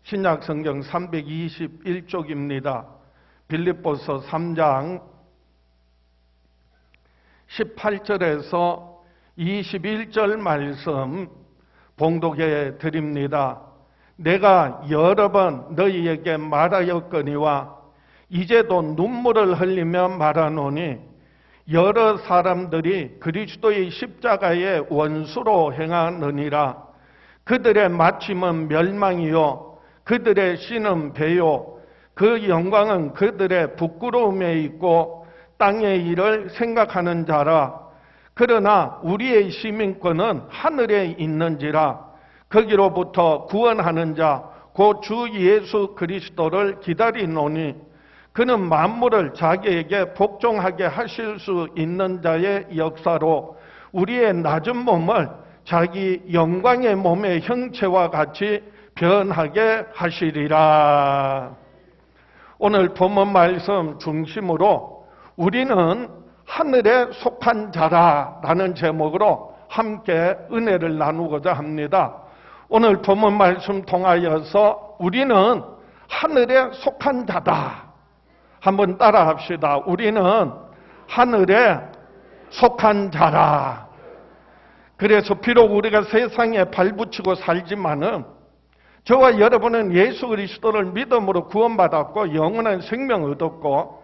신약성경 321쪽입니다. 빌립보서 3장 18절에서 21절 말씀 봉독해 드립니다. 내가 여러 번 너희에게 말하였거니와 이제도 눈물을 흘리며 말하노니 여러 사람들이 그리스도의 십자가의 원수로 행하느니라. 그들의 마침은 멸망이요 그들의 씨는 배요 그 영광은 그들의 부끄러움에 있고 땅의 일을 생각하는 자라. 그러나 우리의 시민권은 하늘에 있는지라. 거기로부터 구원하는 자 곧 주 예수 그리스도를 기다리노니 그는 만물을 자기에게 복종하게 하실 수 있는 자의 역사로 우리의 낮은 몸을 자기 영광의 몸의 형체와 같이 변하게 하시리라. 오늘 본문 말씀 중심으로 우리는 하늘에 속한 자라라는 제목으로 함께 은혜를 나누고자 합니다. 오늘 본문 말씀 통하여서 우리는 하늘에 속한 자다. 한번 따라 합시다. 우리는 하늘에 속한 자라. 그래서 비록 우리가 세상에 발붙이고 살지만은 저와 여러분은 예수 그리스도를 믿음으로 구원받았고 영원한 생명을 얻었고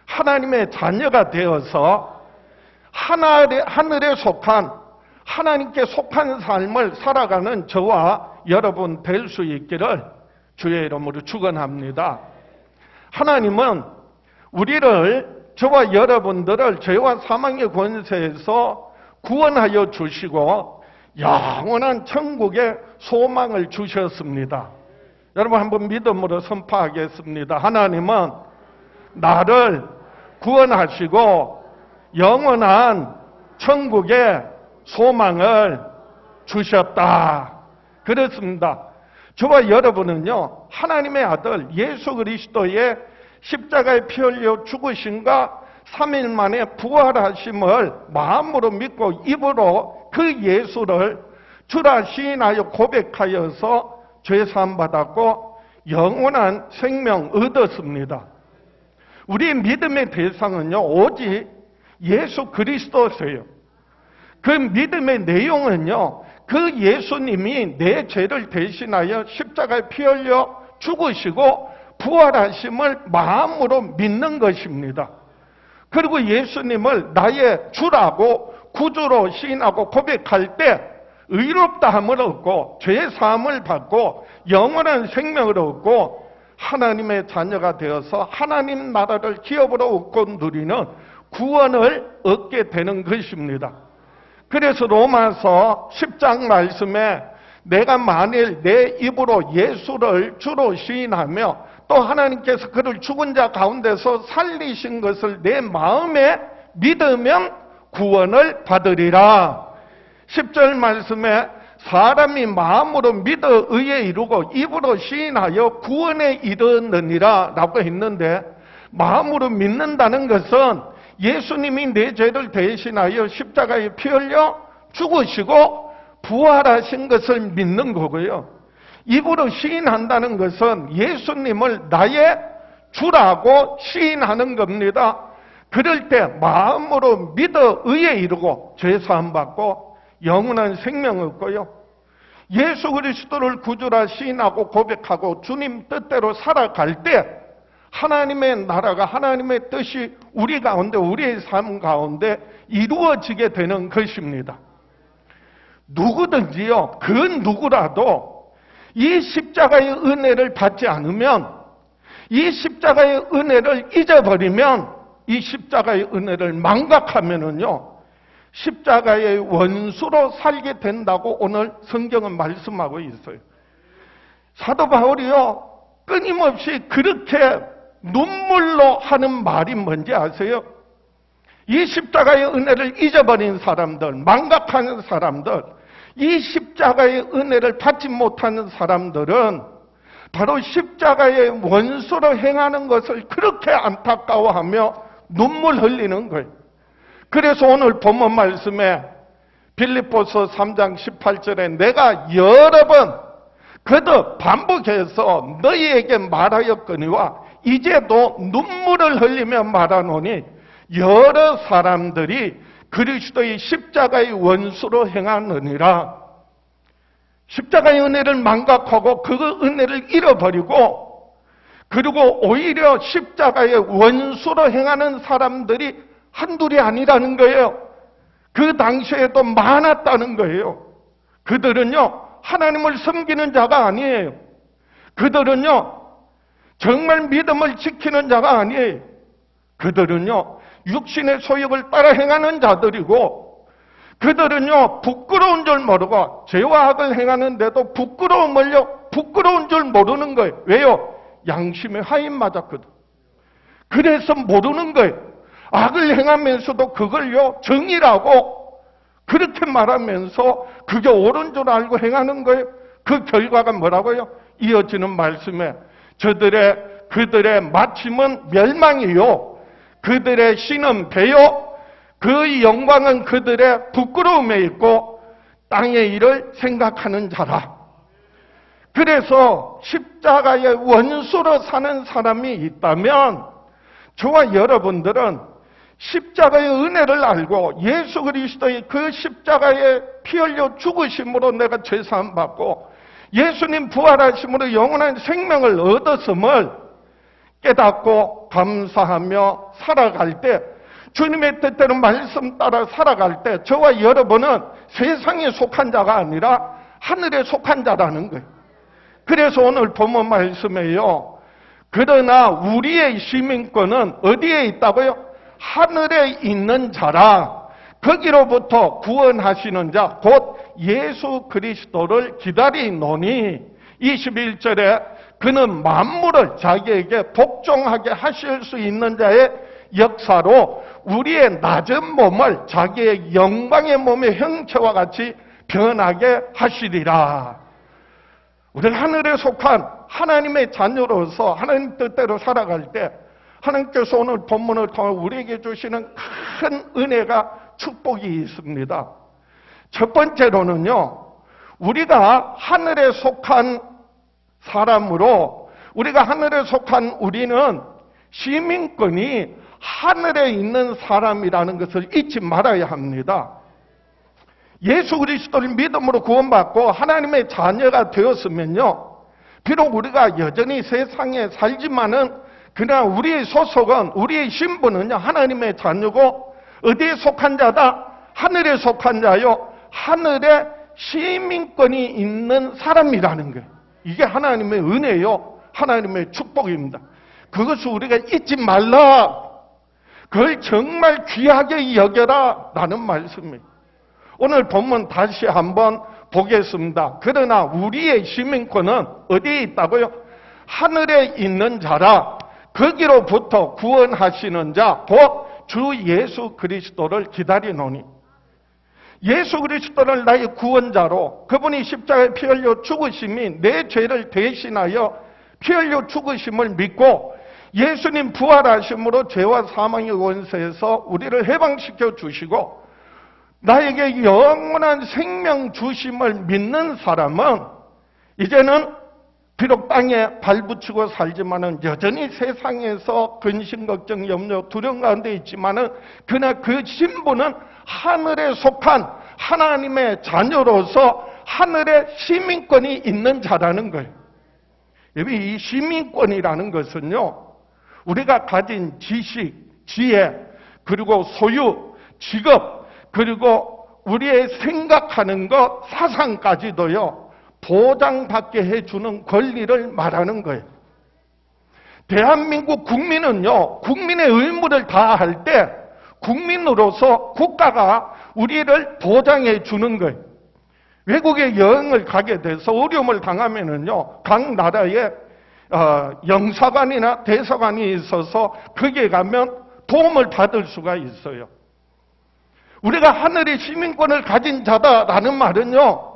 하나님의 자녀가 되어서 하늘에 속한 하나님께 속한 삶을 살아가는 저와 여러분 될 수 있기를 주의 이름으로 축원합니다. 하나님은 우리를 저와 여러분들을 죄와 사망의 권세에서 구원하여 주시고 영원한 천국의 소망을 주셨습니다. 여러분 한번 믿음으로 선포하겠습니다. 하나님은 나를 구원하시고 영원한 천국의 소망을 주셨다. 그렇습니다. 저와 여러분은요, 하나님의 아들 예수 그리스도의 십자가에 피 흘려 죽으심과 3일 만에 부활하심을 마음으로 믿고 입으로 그 예수를 주라 시인하여 고백하여서 죄사함 받았고 영원한 생명 얻었습니다. 우리 믿음의 대상은요, 오직 예수 그리스도세요. 그 믿음의 내용은요, 그 예수님이 내 죄를 대신하여 십자가에 피 흘려 죽으시고 부활하심을 마음으로 믿는 것입니다. 그리고 예수님을 나의 주라고 구주로 시인하고 고백할 때 의롭다함을 얻고 죄사함을 받고 영원한 생명을 얻고 하나님의 자녀가 되어서 하나님 나라를 기업으로 얻고 누리는 구원을 얻게 되는 것입니다. 그래서 로마서 10장 말씀에 내가 만일 내 입으로 예수를 주로 시인하며 또 하나님께서 그를 죽은 자 가운데서 살리신 것을 내 마음에 믿으면 구원을 받으리라. 10절 말씀에 사람이 마음으로 믿어 의에 이루고 입으로 시인하여 구원에 이르느니라 라고 했는데 마음으로 믿는다는 것은 예수님이 내 죄를 대신하여 십자가에 피 흘려 죽으시고 부활하신 것을 믿는 거고요. 입으로 시인한다는 것은 예수님을 나의 주라고 시인하는 겁니다. 그럴 때 마음으로 믿어 의에 이르고 죄사함 받고 영원한 생명을 얻고요. 예수 그리스도를 구주라 시인하고 고백하고 주님 뜻대로 살아갈 때 하나님의 나라가 하나님의 뜻이 우리 가운데 우리의 삶 가운데 이루어지게 되는 것입니다. 누구든지요, 그 누구라도 이 십자가의 은혜를 받지 않으면 이 십자가의 은혜를 잊어버리면 이 십자가의 은혜를 망각하면은요 십자가의 원수로 살게 된다고 오늘 성경은 말씀하고 있어요. 사도 바울이요 끊임없이 그렇게 눈물로 하는 말이 뭔지 아세요? 이 십자가의 은혜를 잊어버린 사람들, 망각하는 사람들, 이 십자가의 은혜를 받지 못하는 사람들은 바로 십자가의 원수로 행하는 것을 그렇게 안타까워하며 눈물 흘리는 거예요. 그래서 오늘 본문 말씀에 빌립보서 3장 18절에 내가 여러 번 그도 반복해서 너희에게 말하였거니와 이제도 눈물을 흘리며 말하노니 여러 사람들이 그리스도의 십자가의 원수로 행하느니라. 십자가의 은혜를 망각하고 그 은혜를 잃어버리고 그리고 오히려 십자가의 원수로 행하는 사람들이 한둘이 아니라는 거예요. 그 당시에도 많았다는 거예요. 그들은요, 하나님을 섬기는 자가 아니에요. 그들은요, 정말 믿음을 지키는 자가 아니에요. 그들은요, 육신의 소욕을 따라 행하는 자들이고, 그들은요, 부끄러운 줄 모르고, 죄와 악을 행하는데도 부끄러운 줄 모르는 거예요. 왜요? 양심의 하인 맞았거든. 그래서 모르는 거예요. 악을 행하면서도 그걸요, 정의라고 그렇게 말하면서 그게 옳은 줄 알고 행하는 거예요. 그 결과가 뭐라고요? 이어지는 말씀에 그들의 마침은 멸망이요, 그들의 신은 배요, 그 영광은 그들의 부끄러움에 있고 땅의 일을 생각하는 자라. 그래서 십자가의 원수로 사는 사람이 있다면 저와 여러분들은 십자가의 은혜를 알고 예수 그리스도의 그 십자가의 피 흘려 죽으심으로 내가 죄사함 받고 예수님 부활하심으로 영원한 생명을 얻었음을 깨닫고 감사하며 살아갈 때, 주님의 뜻대로 말씀 따라 살아갈 때 저와 여러분은 세상에 속한 자가 아니라 하늘에 속한 자라는 거예요. 그래서 오늘 본문 말씀에요, 그러나 우리의 시민권은 어디에 있다고요? 하늘에 있는 자라. 거기로부터 구원하시는 자 곧 예수 그리스도를 기다리노니 21절에 그는 만물을 자기에게 복종하게 하실 수 있는 자의 역사로 우리의 낮은 몸을 자기의 영광의 몸의 형체와 같이 변하게 하시리라. 우리가 하늘에 속한 하나님의 자녀로서 하나님 뜻대로 살아갈 때 하나님께서 오늘 본문을 통해 우리에게 주시는 큰 은혜가, 축복이 있습니다. 첫 번째로는요, 우리가 하늘에 속한 사람으로, 우리가 하늘에 속한 우리는 시민권이 하늘에 있는 사람이라는 것을 잊지 말아야 합니다. 예수 그리스도를 믿음으로 구원받고 하나님의 자녀가 되었으면요, 비록 우리가 여전히 세상에 살지만은 그러나 우리의 소속은, 우리의 신분은요, 하나님의 자녀고 어디에 속한 자다? 하늘에 속한 자요, 하늘에 시민권이 있는 사람이라는 거예요. 이게 하나님의 은혜요, 하나님의 축복입니다. 그것을 우리가 잊지 말라, 그걸 정말 귀하게 여겨라 라는 말씀이에요. 오늘 본문 다시 한번 보겠습니다. 그러나 우리의 시민권은 어디에 있다고요? 하늘에 있는 자라. 거기로부터 구원하시는 자 곧 주 예수 그리스도를 기다리노니. 예수 그리스도를 나의 구원자로, 그분이 십자가에 피 흘려 죽으심이 내 죄를 대신하여 피 흘려 죽으심을 믿고 예수님 부활하심으로 죄와 사망의 원세에서 우리를 해방시켜 주시고 나에게 영원한 생명 주심을 믿는 사람은 이제는 비록 땅에 발붙이고 살지만은 여전히 세상에서 근심, 걱정, 염려, 두려움 가운데 있지만은 그러나 그 신분은 하늘에 속한 하나님의 자녀로서 하늘의 시민권이 있는 자라는 거예요. 이 시민권이라는 것은요, 우리가 가진 지식, 지혜, 그리고 소유, 직업, 그리고 우리의 생각하는 것, 사상까지도요, 보장받게 해주는 권리를 말하는 거예요. 대한민국 국민은요, 국민의 의무를 다할 때 국민으로서 국가가 우리를 보장해 주는 거예요. 외국에 여행을 가게 돼서 어려움을 당하면은요, 각 나라에 영사관이나 대사관이 있어서 거기에 가면 도움을 받을 수가 있어요. 우리가 하늘의 시민권을 가진 자다라는 말은요,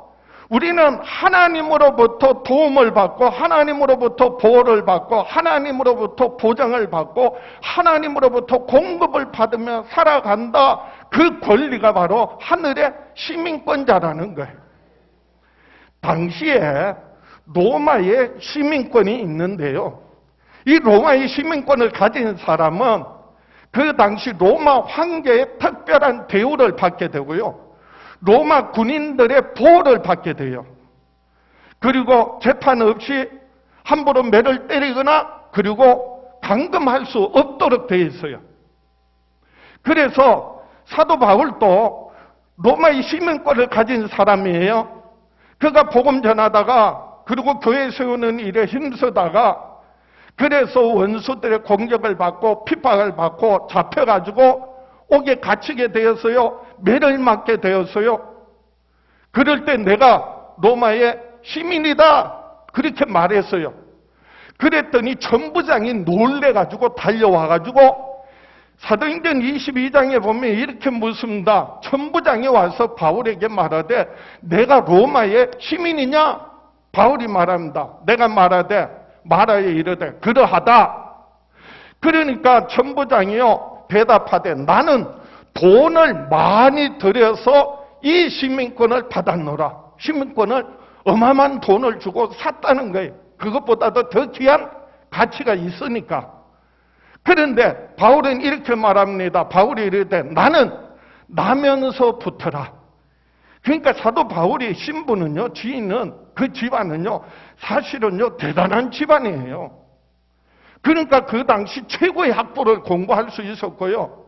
우리는 하나님으로부터 도움을 받고 하나님으로부터 보호를 받고 하나님으로부터 보장을 받고 하나님으로부터 공급을 받으며 살아간다. 그 권리가 바로 하늘의 시민권자라는 거예요. 당시에 로마의 시민권이 있는데요. 이 로마의 시민권을 가진 사람은 그 당시 로마 황제의 특별한 대우를 받게 되고요. 로마 군인들의 보호를 받게 돼요. 그리고 재판 없이 함부로 매를 때리거나 그리고 감금할 수 없도록 되어 있어요. 그래서 사도 바울도 로마의 시민권을 가진 사람이에요. 그가 복음 전하다가 그리고 교회 세우는 일에 힘쓰다가 그래서 원수들의 공격을 받고 핍박을 받고 잡혀가지고 옥에 갇히게 되었어요. 매를 맞게 되었어요. 그럴 때 내가 로마의 시민이다 그렇게 말했어요. 그랬더니 천부장이 놀래가지고 달려와가지고 사도행전 22장에 보면 이렇게 묻습니다. 천부장이 와서 바울에게 말하되 내가 로마의 시민이냐? 바울이 말합니다. 내가 말하여 이르되 그러하다. 그러니까 천부장이요 대답하되 나는 돈을 많이 들여서 이 시민권을 받았노라. 시민권을 어마어마한 돈을 주고 샀다는 거예요. 그것보다도 더 귀한 가치가 있으니까. 그런데 바울은 이렇게 말합니다. 바울이 이르되 나는 나면서 붙어라. 그러니까 사도 바울의 신분은요, 지인은, 그 집안은요, 사실은요, 대단한 집안이에요. 그러니까 그 당시 최고의 학부를 공부할 수 있었고요.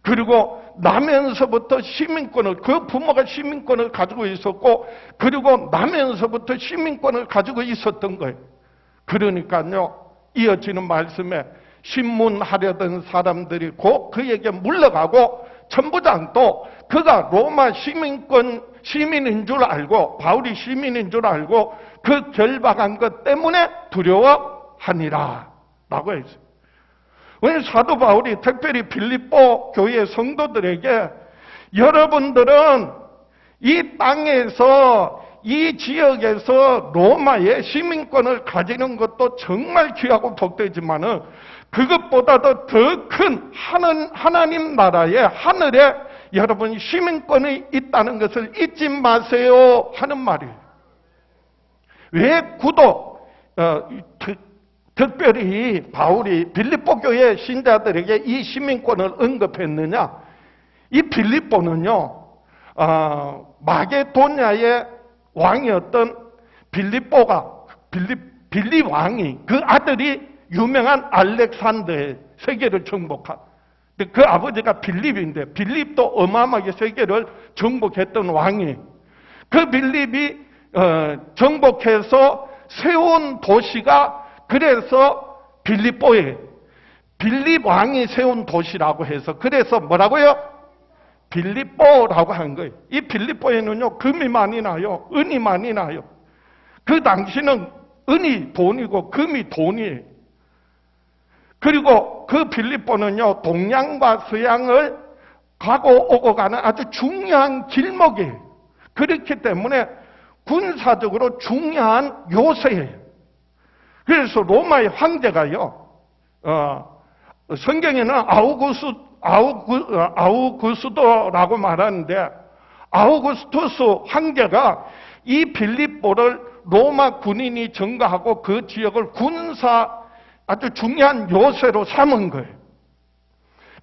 그리고 나면서부터 시민권을, 그 부모가 시민권을 가지고 있었고, 그리고 나면서부터 시민권을 가지고 있었던 거예요. 그러니까요, 이어지는 말씀에 신문하려던 사람들이 곧 그에게 물러가고, 천부장도 그가 로마 시민인 줄 알고, 바울이 시민인 줄 알고, 그 결박한 것 때문에 두려워하니라. 라고 했어요. 왜냐하면 사도 바울이 특별히 빌립보 교회 성도들에게 여러분들은 이 땅에서, 이 지역에서 로마의 시민권을 가지는 것도 정말 귀하고 복되지만은 그것보다도 더 큰 하나님 나라의 하늘에 여러분 시민권이 있다는 것을 잊지 마세요 하는 말이에요. 왜 특별히 바울이 빌립보 교회 신자들에게 이 시민권을 언급했느냐? 이 빌립보는요, 마게도냐의 왕이었던 빌립 왕이, 그 아들이 유명한 알렉산더의 세계를 정복한, 그 아버지가 빌립인데, 빌립도 어마어마하게 세계를 정복했던 왕이, 그 빌립이 정복해서 세운 도시가 그래서 빌립보에 빌립 왕이 세운 도시라고 해서 그래서 뭐라고요? 빌립보라고 한 거예요. 이 빌립보에는요 금이 많이 나요. 은이 많이 나요. 그 당시는 은이 돈이고 금이 돈이에요. 그리고 그 빌립보는요 동양과 서양을 가고 오고 가는 아주 중요한 길목이에요. 그렇기 때문에 군사적으로 중요한 요새예요. 그래서 로마의 황제가요, 성경에는 아우구스도라고 말하는데, 아우구스투스 황제가 이 빌립보를 로마 군인이 점거하고 그 지역을 군사 아주 중요한 요새로 삼은 거예요.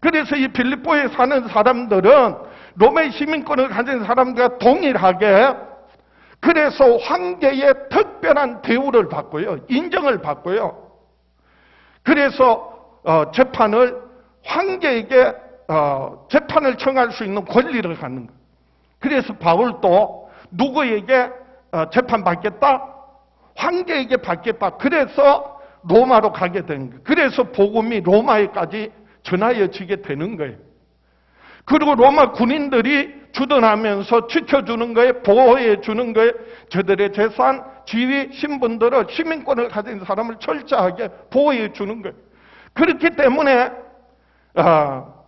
그래서 이 빌립보에 사는 사람들은 로마의 시민권을 가진 사람들과 동일하게 그래서 황제의 특별한 대우를 받고요. 인정을 받고요. 그래서 재판을 황제에게 재판을 청할 수 있는 권리를 갖는 거예요. 그래서 바울도 누구에게 재판받겠다? 황제에게 받겠다. 그래서 로마로 가게 된 거예요. 그래서 복음이 로마에까지 전하여지게 되는 거예요. 그리고 로마 군인들이 주둔하면서 지켜주는 거예요. 보호해 주는 거예요. 저들의 재산, 지위, 신분들을, 시민권을 가진 사람을 철저하게 보호해 주는 거예요. 그렇기 때문에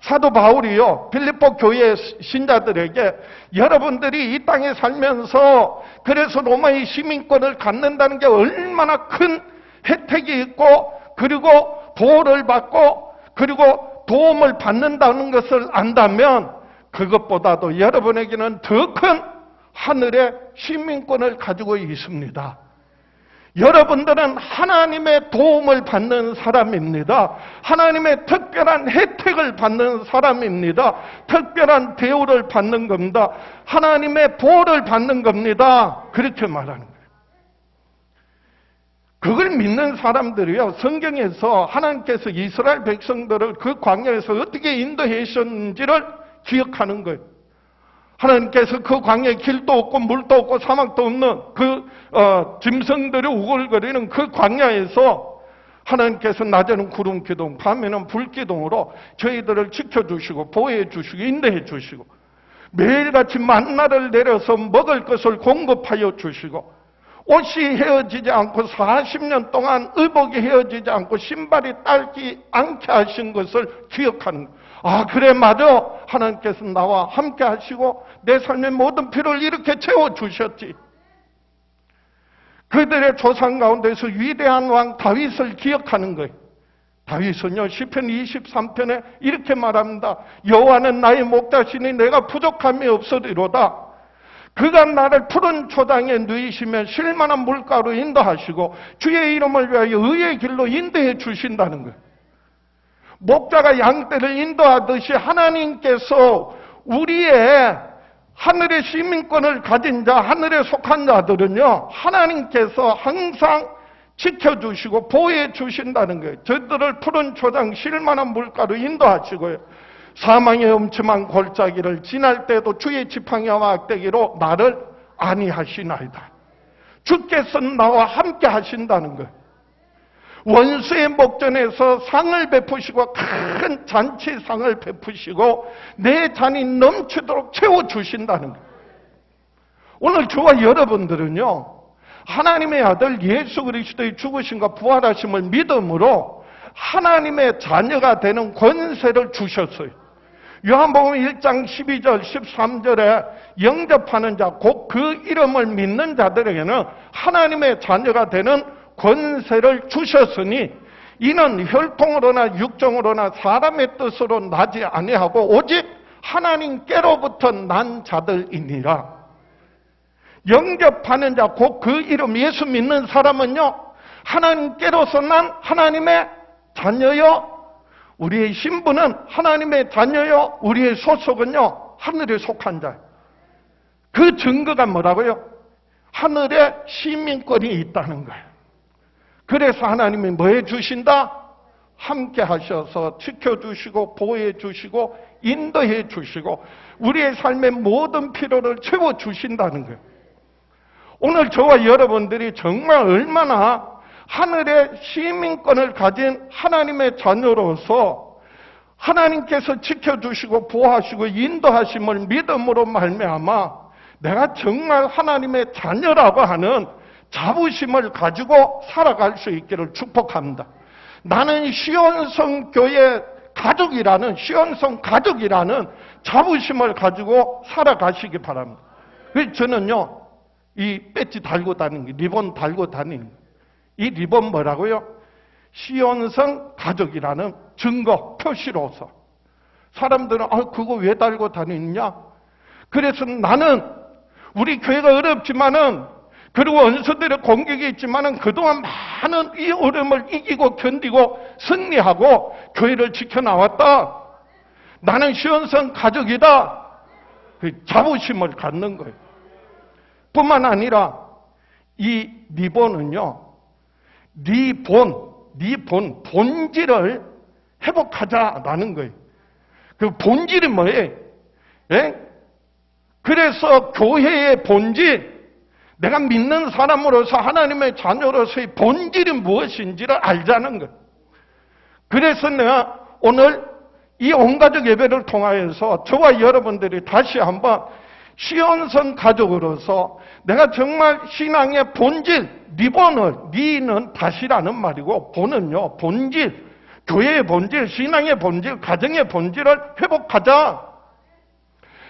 사도 바울이요 빌립보 교회 신자들에게 여러분들이 이 땅에 살면서 그래서 로마의 시민권을 갖는다는 게 얼마나 큰 혜택이 있고 그리고 보호를 받고 그리고 도움을 받는다는 것을 안다면 그것보다도 여러분에게는 더 큰 하늘의 시민권을 가지고 있습니다. 여러분들은 하나님의 도움을 받는 사람입니다. 하나님의 특별한 혜택을 받는 사람입니다. 특별한 대우를 받는 겁니다. 하나님의 보호를 받는 겁니다. 그렇게 말하는 거예요. 그걸 믿는 사람들이요, 성경에서 하나님께서 이스라엘 백성들을 그 광야에서 어떻게 인도하셨는지를 기억하는 거예요. 하나님께서 그 광야에 길도 없고 물도 없고 사막도 없는 그 짐승들이 우글거리는 그 광야에서 하나님께서 낮에는 구름 기둥, 밤에는 불 기둥으로 저희들을 지켜주시고 보호해 주시고 인도해 주시고 매일같이 만나를 내려서 먹을 것을 공급하여 주시고 옷이 헤어지지 않고 40년 동안 의복이 헤어지지 않고 신발이 딸지 않게 하신 것을 기억하는 거예요. 아, 그래, 맞아. 하나님께서 나와 함께 하시고 내 삶의 모든 필요를 이렇게 채워주셨지. 그들의 조상 가운데서 위대한 왕 다윗을 기억하는 거예요. 다윗은요, 시편 23편에 이렇게 말합니다. 여호와는 나의 목자시니 내가 부족함이 없으리로다. 그가 나를 푸른 초장에 누이시며 쉴만한 물가로 인도하시고 주의 이름을 위하여 의의 길로 인도해 주신다는 거예요. 목자가 양떼를 인도하듯이 하나님께서 우리의 하늘의 시민권을 가진 자, 하늘에 속한 자들은요, 하나님께서 항상 지켜주시고 보호해 주신다는 거예요. 저들을 푸른 초장 쉴만한 물가로 인도하시고요. 사망의 엄침한 골짜기를 지날 때도 주의 지팡이와 악대기로 나를 안위하시나이다. 주께서 나와 함께 하신다는 거예요. 원수의 목전에서 상을 베푸시고 큰 잔치상을 베푸시고 내 잔이 넘치도록 채워주신다는 거예요. 오늘 저와 여러분들은요, 하나님의 아들 예수 그리스도의 죽으심과 부활하심을 믿음으로 하나님의 자녀가 되는 권세를 주셨어요. 요한복음 1장 12절 13절에 영접하는 자, 곧 그 이름을 믿는 자들에게는 하나님의 자녀가 되는 권세를 주셨으니 이는 혈통으로나 육정으로나 사람의 뜻으로 나지 아니하고 오직 하나님께로부터 난 자들이니라. 영접하는 자, 곧 그 이름 예수 믿는 사람은요, 하나님께로서 난 하나님의 자녀요, 우리의 신분은 하나님의 자녀요, 우리의 소속은요 하늘에 속한 자예요. 그 증거가 뭐라고요? 하늘에 시민권이 있다는 거예요. 그래서 하나님이 뭐 해주신다? 함께 하셔서 지켜주시고 보호해 주시고 인도해 주시고 우리의 삶의 모든 필요를 채워주신다는 거예요. 오늘 저와 여러분들이 정말 얼마나 하늘의 시민권을 가진 하나님의 자녀로서 하나님께서 지켜주시고 보호하시고 인도하심을 믿음으로 말미암아 내가 정말 하나님의 자녀라고 하는 자부심을 가지고 살아갈 수 있기를 축복합니다. 나는 시온성 교회 가족이라는, 시온성 가족이라는 자부심을 가지고 살아가시기 바랍니다. 그래서 저는요, 이 배지 달고 다니는 게, 리본 달고 다니는 게, 이 리본 뭐라고요? 시온성 가족이라는 증거, 표시로서. 사람들은 그거 왜 달고 다니느냐? 그래서 나는 우리 교회가 어렵지만은, 그리고 원수들의 공격이 있지만은 그동안 많은 이 어려움을 이기고 견디고 승리하고 교회를 지켜나왔다. 나는 시온성 가족이다. 그 자부심을 갖는 거예요. 뿐만 아니라 이 리본은요, 본질을 회복하자라는 거예요. 그 본질이 뭐예요? 예? 그래서 교회의 본질, 내가 믿는 사람으로서 하나님의 자녀로서의 본질이 무엇인지를 알자는 거예요. 그래서 내가 오늘 이 온가족 예배를 통하여서 저와 여러분들이 다시 한번 시온성 가족으로서 내가 정말 신앙의 본질, 리본을, 리는 다시라는 말이고 본은요, 본질, 교회의 본질, 신앙의 본질, 가정의 본질을 회복하자.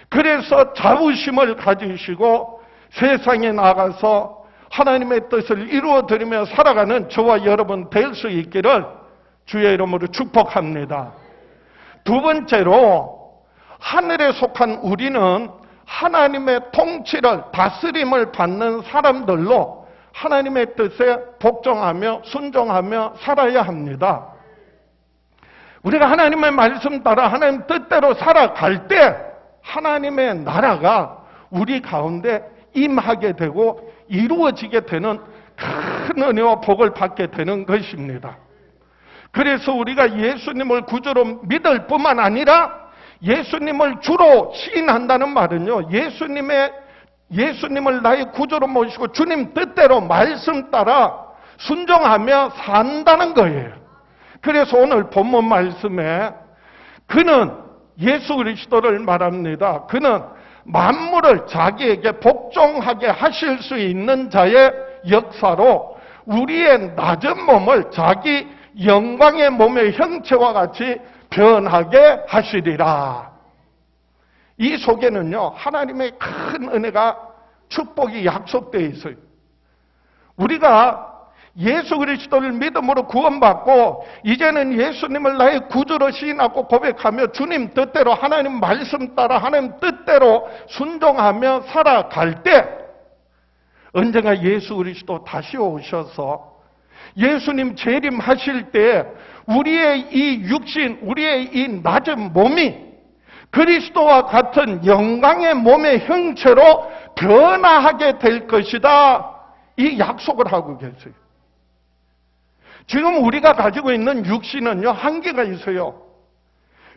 그래서 자부심을 가지시고 세상에 나가서 하나님의 뜻을 이루어드리며 살아가는 저와 여러분 될 수 있기를 주의 이름으로 축복합니다. 두 번째로, 하늘에 속한 우리는 하나님의 통치를, 다스림을 받는 사람들로 하나님의 뜻에 복종하며 순종하며 살아야 합니다. 우리가 하나님의 말씀 따라 하나님 뜻대로 살아갈 때 하나님의 나라가 우리 가운데 임하게 되고 이루어지게 되는 큰 은혜와 복을 받게 되는 것입니다. 그래서 우리가 예수님을 구주로 믿을 뿐만 아니라 예수님을 주로 시인한다는 말은요, 예수님을 나의 구주로 모시고 주님 뜻대로 말씀 따라 순종하며 산다는 거예요. 그래서 오늘 본문 말씀에 그는 예수 그리스도를 말합니다. 그는 만물을 자기에게 복종하게 하실 수 있는 자의 역사로 우리의 낮은 몸을 자기 영광의 몸의 형체와 같이 변하게 하시리라. 이 속에는요, 하나님의 큰 은혜가 축복이 약속되어 있어요. 우리가 예수 그리스도를 믿음으로 구원받고 이제는 예수님을 나의 구주로 시인하고 고백하며 주님 뜻대로 하나님 말씀 따라 하나님 뜻대로 순종하며 살아갈 때 언젠가 예수 그리스도 다시 오셔서 예수님 재림하실 때 우리의 이 육신, 우리의 이 낮은 몸이 그리스도와 같은 영광의 몸의 형체로 변화하게 될 것이다. 이 약속을 하고 계세요. 지금 우리가 가지고 있는 육신은요, 한계가 있어요.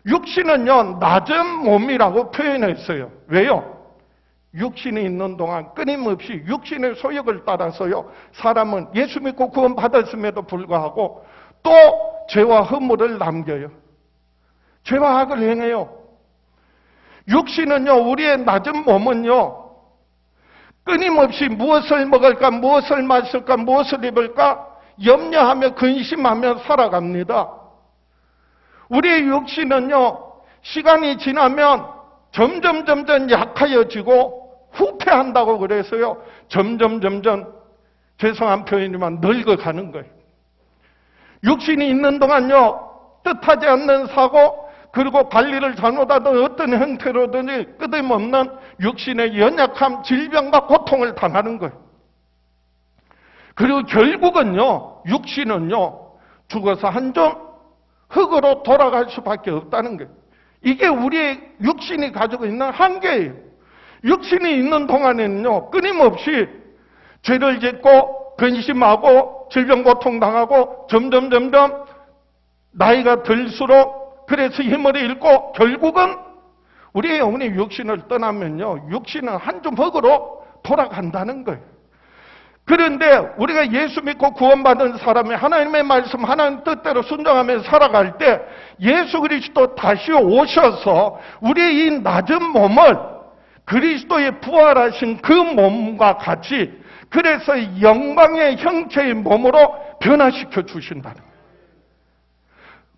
육신은요, 낮은 몸이라고 표현했어요. 왜요? 육신이 있는 동안 끊임없이 육신의 소욕을 따라서요, 사람은 예수 믿고 구원 받았음에도 불구하고 또 죄와 허물을 남겨요. 죄와 악을 행해요. 육신은요, 우리의 낮은 몸은요, 끊임없이 무엇을 먹을까, 무엇을 마실까, 무엇을 입을까 염려하며 근심하며 살아갑니다. 우리의 육신은요, 시간이 지나면 점점 약해지고 후퇴한다고 그래서요, 점점 죄송한 표현이지만 늙어가는 거예요. 육신이 있는 동안요, 뜻하지 않는 사고, 그리고 관리를 잘못하든 어떤 형태로든지 끊임없는 육신의 연약함, 질병과 고통을 당하는 거예요. 그리고 결국은요, 육신은요, 죽어서 한 점 흙으로 돌아갈 수밖에 없다는 거예요. 이게 우리의 육신이 가지고 있는 한계예요. 육신이 있는 동안에는요, 끊임없이 죄를 짓고 근심하고 질병 고통 당하고 점점 나이가 들수록 그래서 힘을 잃고 결국은 우리의 영혼이 육신을 떠나면요, 육신은 한 줌 흙으로 돌아간다는 거예요. 그런데 우리가 예수 믿고 구원받은 사람이 하나님의 말씀, 하나님 뜻대로 순종하며 살아갈 때 예수 그리스도 다시 오셔서 우리의 이 낮은 몸을 그리스도의 부활하신 그 몸과 같이 그래서 영광의 형체의 몸으로 변화시켜 주신다는 거예요.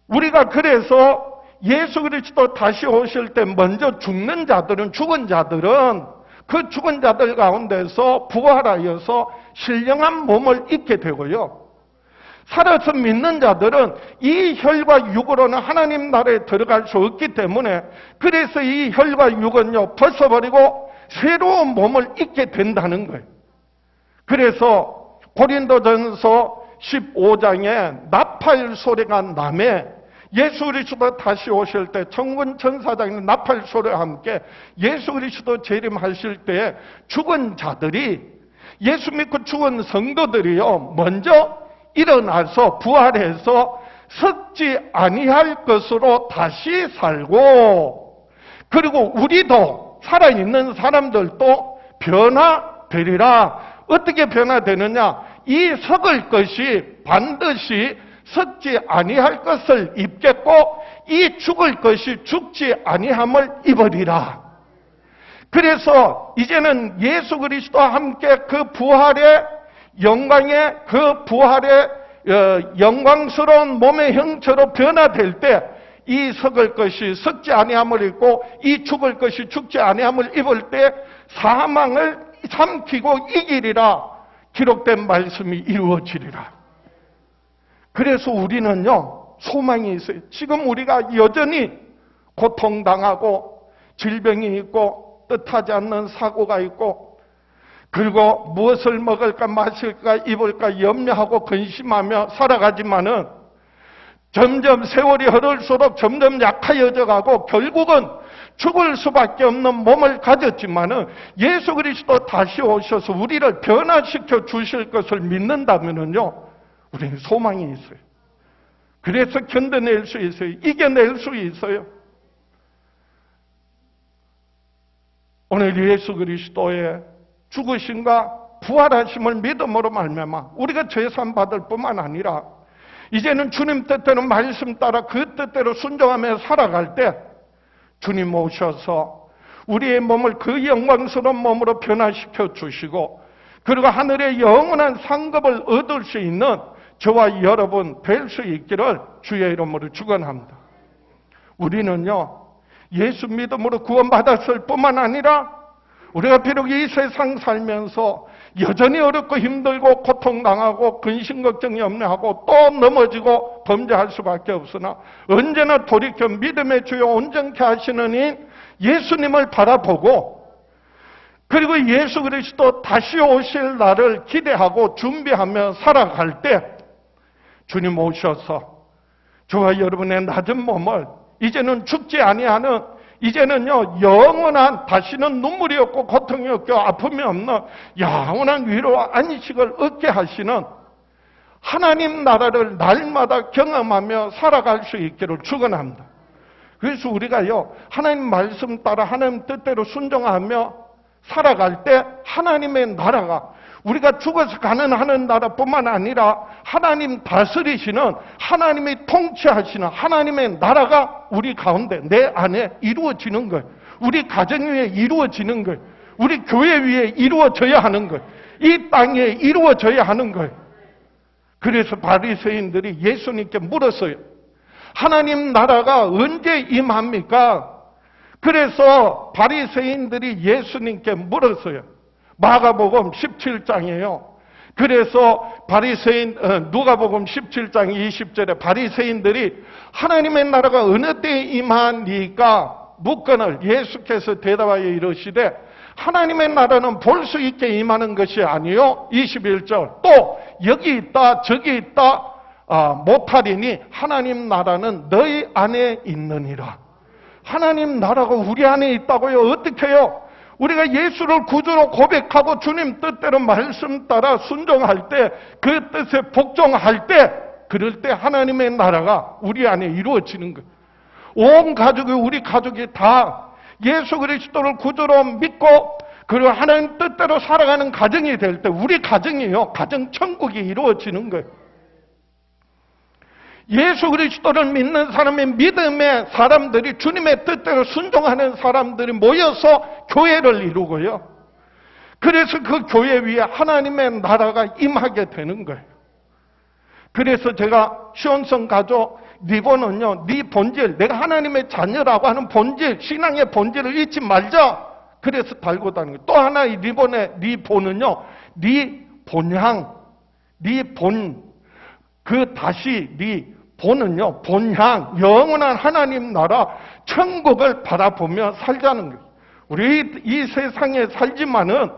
우리가 그래서 예수 그리스도 다시 오실 때 먼저 죽은 자들은 그 죽은 자들 가운데서 부활하여서 신령한 몸을 입게 되고요. 살아서 믿는 자들은 이 혈과 육으로는 하나님 나라에 들어갈 수 없기 때문에 그래서 이 혈과 육은요, 벗어버리고 새로운 몸을 입게 된다는 거예요. 그래서 고린도전서 15장에 나팔 소리가 나매 예수 그리스도 다시 오실 때 천군 천사장의 나팔 소리와 함께 예수 그리스도 재림하실 때 죽은 자들이 예수 믿고 죽은 성도들이요, 먼저 일어나서 부활해서 썩지 아니할 것으로 다시 살고, 그리고 우리도 살아있는 사람들도 변화되리라. 어떻게 변화되느냐? 이 썩을 것이 반드시 썩지 아니할 것을 입겠고 이 죽을 것이 죽지 아니함을 입으리라. 그래서 이제는 예수 그리스도와 함께 그 부활의 영광의 그 부활의 영광스러운 몸의 형체로 변화될 때 이 썩을 것이 썩지 아니함을 입고 이 죽을 것이 죽지 아니함을 입을 때 사망을 삼키고 이기리라. 기록된 말씀이 이루어지리라. 그래서 우리는요, 소망이 있어요. 지금 우리가 여전히 고통당하고 질병이 있고 뜻하지 않는 사고가 있고 그리고 무엇을 먹을까 마실까 입을까 염려하고 근심하며 살아가지만은 점점 세월이 흐를수록 점점 약해져 가고 결국은 죽을 수밖에 없는 몸을 가졌지만은 예수 그리스도 다시 오셔서 우리를 변화시켜 주실 것을 믿는다면은요, 우리는 소망이 있어요. 그래서 견뎌낼 수 있어요. 이겨낼 수 있어요. 오늘 예수 그리스도의 죽으심과 부활하심을 믿음으로 말미암아 우리가 죄산 받을 뿐만 아니라 이제는 주님 뜻대로 말씀 따라 그 뜻대로 순종하며 살아갈 때 주님 오셔서 우리의 몸을 그 영광스러운 몸으로 변화시켜 주시고 그리고 하늘의 영원한 상급을 얻을 수 있는 저와 여러분 될 수 있기를 주의 이름으로 축원합니다. 우리는요, 예수 믿음으로 구원받았을 뿐만 아니라 우리가 비록 이 세상 살면서 여전히 어렵고 힘들고 고통당하고 근심 걱정 염려하고 또 넘어지고 범죄할 수밖에 없으나 언제나 돌이켜 믿음의 주요 온전케 하시는 이 예수님을 바라보고 그리고 예수 그리스도 다시 오실 날을 기대하고 준비하며 살아갈 때 주님 오셔서 저와 여러분의 낮은 몸을 이제는 죽지 아니하는 이제는요 영원한 다시는 눈물이 없고 고통이 없고 아픔이 없는 영원한 위로와 안식을 얻게 하시는 하나님 나라를 날마다 경험하며 살아갈 수 있기를 축원합니다. 그래서 우리가요 하나님 말씀 따라 하나님 뜻대로 순종하며 살아갈 때 하나님의 나라가 우리가 죽어서 가는 하는 나라뿐만 아니라 하나님 다스리시는 하나님이 통치하시는 하나님의 나라가 우리 가운데 내 안에 이루어지는 거예요. 우리 가정 위에 이루어지는 거예요. 우리 교회 위에 이루어져야 하는 거예요. 이 땅에 이루어져야 하는 거예요. 그래서 바리새인들이 예수님께 물었어요. 하나님 나라가 언제 임합니까? 그래서 바리새인들이 예수님께 물었어요. 마가복음 17장이에요. 그래서 누가복음 17장 20절에 바리새인들이 하나님의 나라가 어느 때에 임하니까 묻거늘 예수께서 대답하여 이르시되 하나님의 나라는 볼 수 있게 임하는 것이 아니요 21절 또 여기 있다 저기 있다 못하리니 하나님 나라는 너희 안에 있느니라. 하나님 나라가 우리 안에 있다고요? 어떻게 해요? 우리가 예수를 구주로 고백하고 주님 뜻대로 말씀 따라 순종할 때 그 뜻에 복종할 때 그럴 때 하나님의 나라가 우리 안에 이루어지는 거예요. 온 가족이 우리 가족이 다 예수 그리스도를 구주로 믿고 그리고 하나님 뜻대로 살아가는 가정이 될 때 우리 가정이요 가정 천국이 이루어지는 거예요. 예수 그리스도를 믿는 사람의 믿음의 사람들이 주님의 뜻대로 순종하는 사람들이 모여서 교회를 이루고요. 그래서 그 교회 위에 하나님의 나라가 임하게 되는 거예요. 그래서 제가 시온성 가족 리본은요, 네 본질, 내가 하나님의 자녀라고 하는 본질, 신앙의 본질을 잊지 말자. 그래서 달고 다니는 거예요. 또 하나 이 리본의 네 본은요, 네 본향, 네 본, 그 다시 네 본은요, 본향, 영원한 하나님 나라, 천국을 바라보며 살자는 거예요. 우리 이 세상에 살지만은,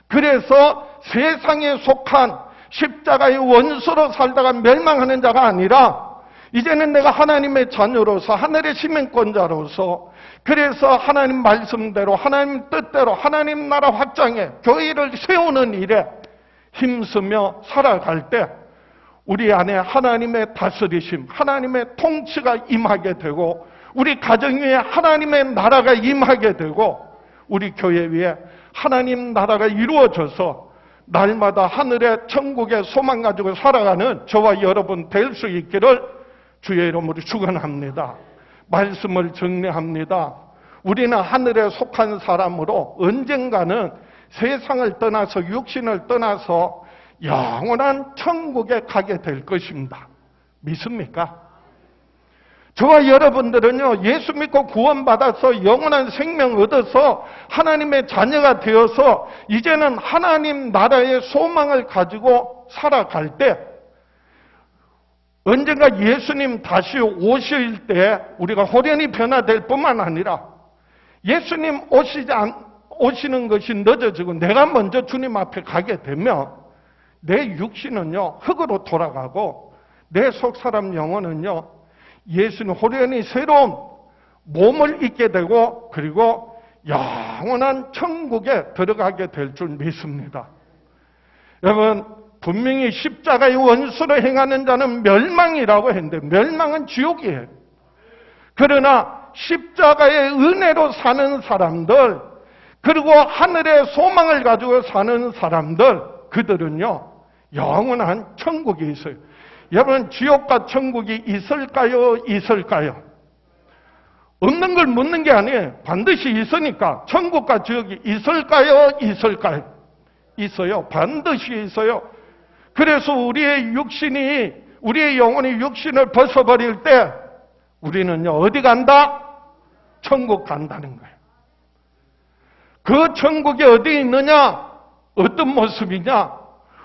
그래서 세상에 속한 십자가의 원수로 살다가 멸망하는 자가 아니라, 이제는 내가 하나님의 자녀로서, 하늘의 시민권자로서, 그래서 하나님 말씀대로, 하나님 뜻대로, 하나님 나라 확장에, 교회를 세우는 일에 힘쓰며 살아갈 때, 우리 안에 하나님의 다스리심, 하나님의 통치가 임하게 되고 우리 가정 위에 하나님의 나라가 임하게 되고 우리 교회 위에 하나님 나라가 이루어져서 날마다 하늘의 천국의 소망 가지고 살아가는 저와 여러분 될 수 있기를 주의 이름으로 축원합니다. 말씀을 정리합니다. 우리는 하늘에 속한 사람으로 언젠가는 세상을 떠나서 육신을 떠나서 영원한 천국에 가게 될 것입니다. 믿습니까? 저와 여러분들은요, 예수 믿고 구원받아서 영원한 생명 얻어서 하나님의 자녀가 되어서 이제는 하나님 나라의 소망을 가지고 살아갈 때 언젠가 예수님 다시 오실 때 우리가 호련히 변화될 뿐만 아니라 예수님 오시는 것이 늦어지고 내가 먼저 주님 앞에 가게 되면 내 육신은요 흙으로 돌아가고 내 속사람 영혼은요 예수님 호련히 새로운 몸을 입게 되고 그리고 영원한 천국에 들어가게 될 줄 믿습니다. 여러분 분명히 십자가의 원수로 행하는 자는 멸망이라고 했는데 멸망은 지옥이에요. 그러나 십자가의 은혜로 사는 사람들 그리고 하늘의 소망을 가지고 사는 사람들 그들은요 영원한 천국이 있어요. 여러분 지옥과 천국이 있을까요? 있을까요? 없는 걸 묻는 게 아니에요. 반드시 있으니까 천국과 지옥이 있을까요? 있을까요? 있어요. 반드시 있어요. 그래서 우리의 영혼이 육신을 벗어버릴 때 우리는요 어디 간다? 천국 간다는 거예요. 그 천국이 어디 있느냐? 어떤 모습이냐?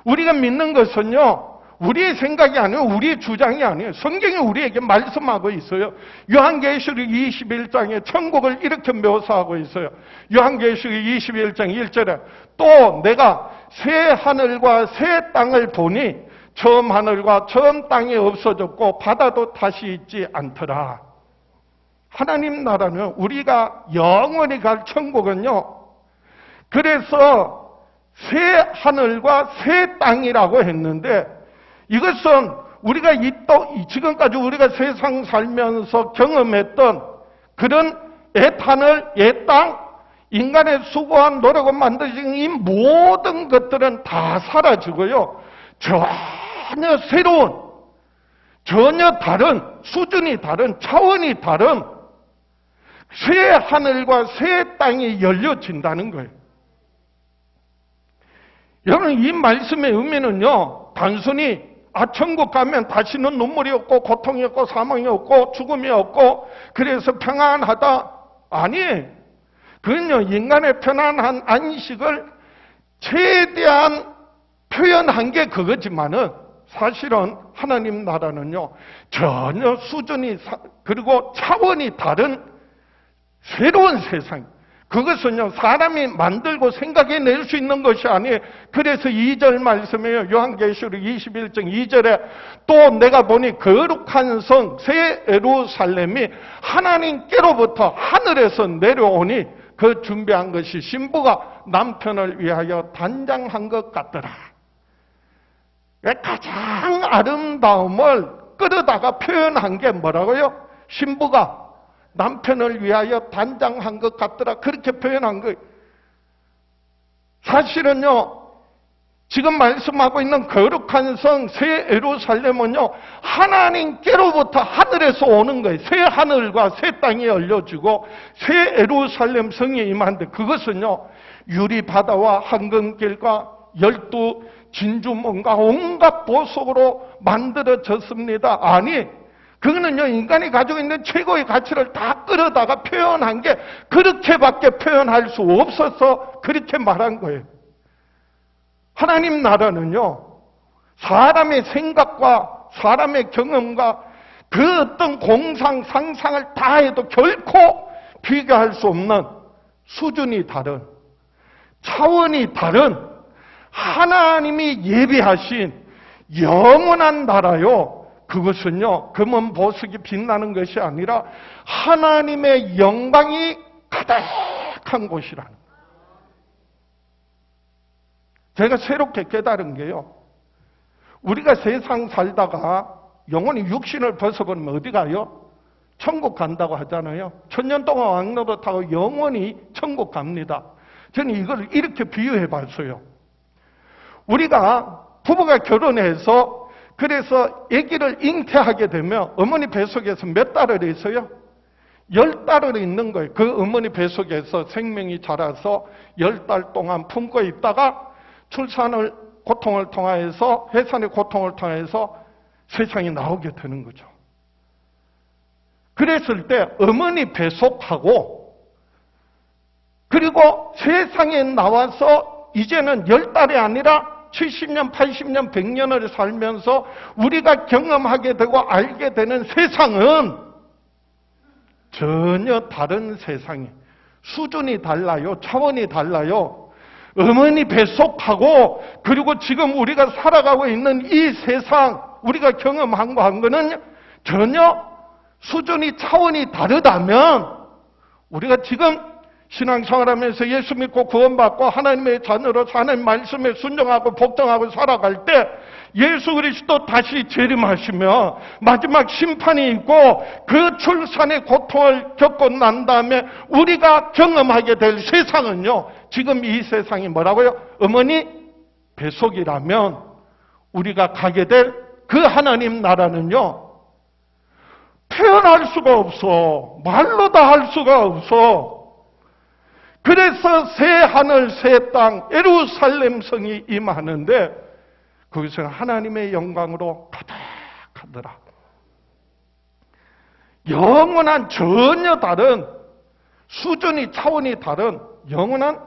우리가 믿는 것은요 우리의 생각이 아니에요. 우리의 주장이 아니에요. 성경이 우리에게 말씀하고 있어요. 요한계시록 21장에 천국을 이렇게 묘사하고 있어요. 요한계시록 21장 1절에 또 내가 새 하늘과 새 땅을 보니 처음 하늘과 처음 땅이 없어졌고 바다도 다시 있지 않더라. 하나님 나라는 우리가 영원히 갈 천국은요 그래서 새 하늘과 새 땅이라고 했는데 이것은 우리가 지금까지 우리가 세상 살면서 경험했던 그런 옛하늘, 옛땅, 인간의 수고한 노력을 만드신 이 모든 것들은 다 사라지고요. 전혀 새로운, 전혀 다른, 수준이 다른, 차원이 다른 새 하늘과 새 땅이 열려진다는 거예요. 여러분 이 말씀의 의미는요 단순히 천국 가면 다시는 눈물이 없고 고통이 없고 사망이 없고 죽음이 없고 그래서 평안하다. 아니 그건요 인간의 편안한 안식을 최대한 표현한 게 그거지만은 사실은 하나님 나라는요 전혀 수준이 그리고 차원이 다른 새로운 세상. 그것은요 사람이 만들고 생각해낼 수 있는 것이 아니에요. 그래서 2절 말씀이에요. 요한계시록 21장 2절에 또 내가 보니 거룩한 성 새 예루살렘이 하나님께로부터 하늘에서 내려오니 그 준비한 것이 신부가 남편을 위하여 단장한 것 같더라. 가장 아름다움을 끌어다가 표현한 게 뭐라고요? 신부가 남편을 위하여 단장한 것 같더라. 그렇게 표현한 거예요. 사실은요, 지금 말씀하고 있는 거룩한 성, 새 예루살렘은요, 하나님께로부터 하늘에서 오는 거예요. 새 하늘과 새 땅이 열려지고, 새 예루살렘 성이 임한데, 그것은요, 유리바다와 황금길과 12 진주문과 온갖 보석으로 만들어졌습니다. 아니, 그거는요, 인간이 가지고 있는 최고의 가치를 다 끌어다가 표현한 게 그렇게밖에 표현할 수 없어서 그렇게 말한 거예요. 하나님 나라는요, 사람의 생각과 사람의 경험과 그 어떤 공상, 상상을 다 해도 결코 비교할 수 없는 수준이 다른, 차원이 다른 하나님이 예비하신 영원한 나라요. 그것은요, 금은 보석이 빛나는 것이 아니라 하나님의 영광이 가득한 곳이라는 거예요. 제가 새롭게 깨달은 게요, 우리가 세상 살다가 영원히 육신을 벗어버리면 어디 가요? 천국 간다고 하잖아요. 1000년 동안 왕노릇 하고 영원히 천국 갑니다. 저는 이걸 이렇게 비유해 봤어요. 우리가 부부가 결혼해서 그래서 아기를 잉태하게 되면 어머니 뱃속에서 몇 달을 있어요? 10달을 있는 거예요. 그 어머니 뱃속에서 생명이 자라서 10달 동안 품고 있다가 출산을 고통을 통하여서 해산의 고통을 통해서 세상에 나오게 되는 거죠. 그랬을 때 어머니 뱃속하고 그리고 세상에 나와서 이제는 10달이 아니라 70년, 80년, 100년을 살면서 우리가 경험하게 되고 알게 되는 세상은 전혀 다른 세상이에요. 수준이 달라요. 차원이 달라요. 어머니 뱃속하고 그리고 지금 우리가 살아가고 있는 이 세상 우리가 경험한 거 한 거는 전혀 수준이 차원이 다르다면 우리가 지금 신앙생활하면서 예수 믿고 구원받고 하나님의 자녀로서 하나님 말씀에 순종하고 복종하고 살아갈 때 예수 그리스도 다시 재림하시며 마지막 심판이 있고 그 출산의 고통을 겪고 난 다음에 우리가 경험하게 될 세상은요, 지금 이 세상이 뭐라고요? 어머니 뱃속이라면 우리가 가게 될 그 하나님 나라는요, 표현할 수가 없어. 말로 다 할 수가 없어. 그래서 새 하늘 새 땅 예루살렘 성이 임하는데 거기서 하나님의 영광으로 가득하더라. 영원한 전혀 다른 수준이 차원이 다른 영원한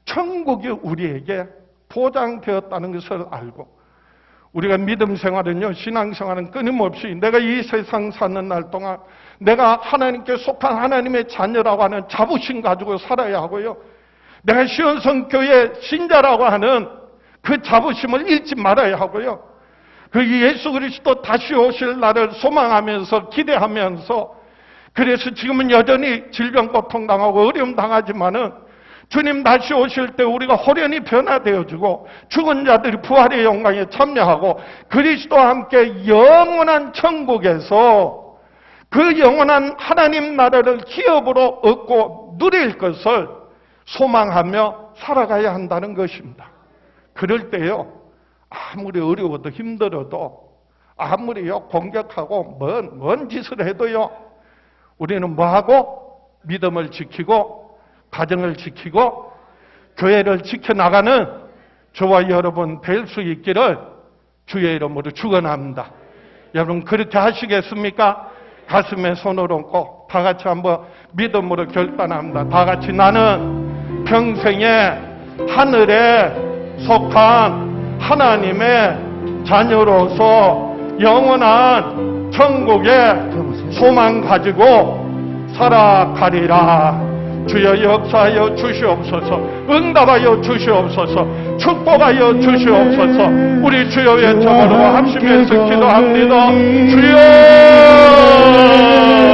천국이 우리에게 보장되었다는 것을 알고 우리가 믿음 생활은요, 신앙 생활은 끊임없이 내가 이 세상 사는 날 동안 내가 하나님께 속한 하나님의 자녀라고 하는 자부심 가지고 살아야 하고요. 내가 시온성교회 신자라고 하는 그 자부심을 잃지 말아야 하고요. 그 예수 그리스도 다시 오실 날을 소망하면서 기대하면서 그래서 지금은 여전히 질병 고통 당하고 어려움 당하지만은 주님 다시 오실 때 우리가 호련히 변화되어지고 죽은 자들이 부활의 영광에 참여하고 그리스도와 함께 영원한 천국에서 그 영원한 하나님 나라를 기업으로 얻고 누릴 것을 소망하며 살아가야 한다는 것입니다. 그럴 때요, 아무리 어려워도 힘들어도 아무리요 공격하고 뭔 짓을 해도요, 우리는 뭐하고? 믿음을 지키고 가정을 지키고 교회를 지켜나가는 저와 여러분 될 수 있기를 주의 이름으로 축원합니다. 여러분 그렇게 하시겠습니까? 가슴에 손을 얹고 다 같이 한번 믿음으로 결단합니다. 다 같이 나는 평생에 하늘에 속한 하나님의 자녀로서 영원한 천국에 소망 가지고 살아가리라. 주여 역사하여 주시옵소서. 응답하여 주시옵소서. 축복하여 주시옵소서. 우리 주여 외쳐보고 합심해서 기도합니다. 주여